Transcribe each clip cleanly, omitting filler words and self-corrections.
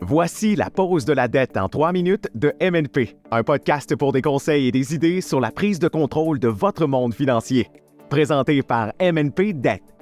Voici la pause de la dette en 3 minutes de MNP, un podcast pour des conseils et des idées sur la prise de contrôle de votre monde financier. Présenté par MNP Dette.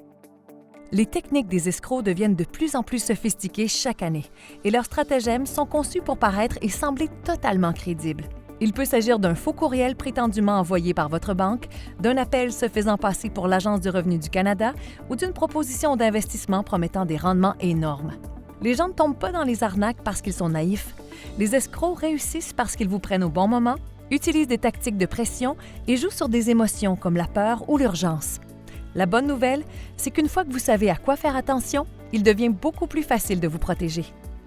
Les techniques des escrocs deviennent de plus en plus sophistiquées chaque année et leurs stratagèmes sont conçus pour paraître et sembler totalement crédibles. Il peut s'agir d'un faux courriel prétendument envoyé par votre banque, d'un appel se faisant passer pour l'Agence du revenu du Canada ou d'une proposition d'investissement promettant des rendements énormes. Les gens ne tombent pas dans les arnaques parce qu'ils sont naïfs. Les escrocs réussissent parce qu'ils vous prennent au bon moment, utilisent des tactiques de pression et jouent sur des émotions comme la peur ou l'urgence. La bonne nouvelle, c'est qu'une fois que vous savez à quoi faire attention, il devient beaucoup plus facile de vous protéger.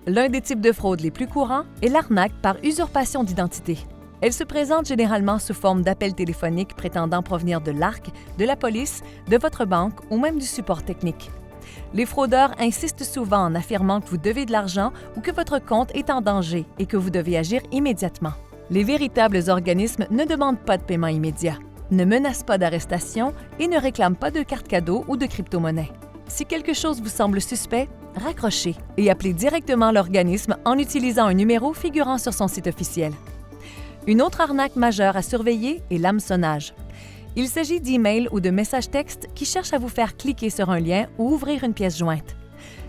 L'un des types de fraude les plus courants est l'arnaque par usurpation d'identité. Elle se présente généralement sous forme d'appels téléphoniques prétendant provenir de l'ARC, de la police, de votre banque ou même du support technique. Les fraudeurs insistent souvent en affirmant que vous devez de l'argent ou que votre compte est en danger et que vous devez agir immédiatement. Les véritables organismes ne demandent pas de paiement immédiat, ne menacent pas d'arrestation et ne réclament pas de carte cadeau ou de crypto-monnaie. Si quelque chose vous semble suspect, raccrochez et appelez directement l'organisme en utilisant un numéro figurant sur son site officiel. Une autre arnaque majeure à surveiller est l'hameçonnage. Il s'agit d'emails ou de messages textes qui cherchent à vous faire cliquer sur un lien ou ouvrir une pièce jointe.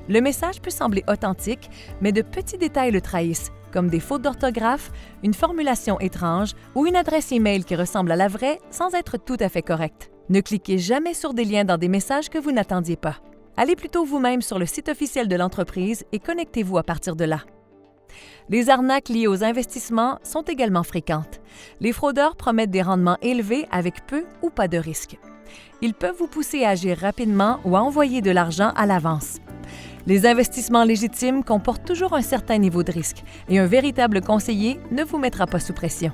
Le message peut sembler authentique, mais de petits détails le trahissent, comme des fautes d'orthographe, une formulation étrange ou une adresse email qui ressemble à la vraie sans être tout à fait correcte. Ne cliquez jamais sur des liens dans des messages que vous n'attendiez pas. Allez plutôt vous-même sur le site officiel de l'entreprise et connectez-vous à partir de là. Les arnaques liées aux investissements sont également fréquentes. Les fraudeurs promettent des rendements élevés avec peu ou pas de risque. Ils peuvent vous pousser à agir rapidement ou à envoyer de l'argent à l'avance. Les investissements légitimes comportent toujours un certain niveau de risque et un véritable conseiller ne vous mettra pas sous pression.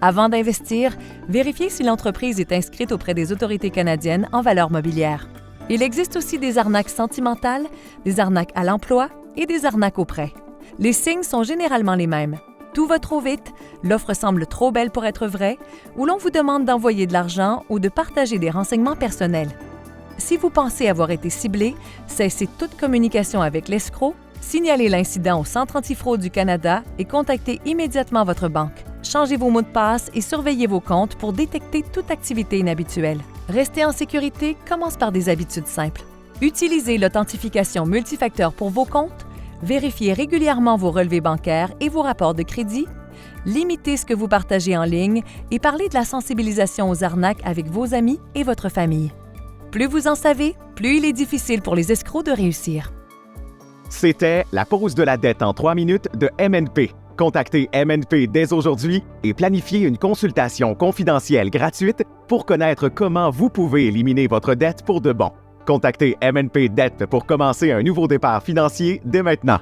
Avant d'investir, vérifiez si l'entreprise est inscrite auprès des autorités canadiennes en valeurs mobilières. Il existe aussi des arnaques sentimentales, des arnaques à l'emploi et des arnaques au prêt. Les signes sont généralement les mêmes. Tout va trop vite, l'offre semble trop belle pour être vraie, ou l'on vous demande d'envoyer de l'argent ou de partager des renseignements personnels. Si vous pensez avoir été ciblé, cessez toute communication avec l'escroc, signalez l'incident au Centre antifraude du Canada et contactez immédiatement votre banque. Changez vos mots de passe et surveillez vos comptes pour détecter toute activité inhabituelle. Rester en sécurité commence par des habitudes simples. Utilisez l'authentification multifacteur pour vos comptes, vérifiez régulièrement vos relevés bancaires et vos rapports de crédit, limitez ce que vous partagez en ligne et parlez de la sensibilisation aux arnaques avec vos amis et votre famille. Plus vous en savez, plus il est difficile pour les escrocs de réussir. C'était la pause de la dette en 3 minutes de MNP. Contactez MNP dès aujourd'hui et planifiez une consultation confidentielle gratuite pour connaître comment vous pouvez éliminer votre dette pour de bon. Contactez MNP Dette pour commencer un nouveau départ financier dès maintenant.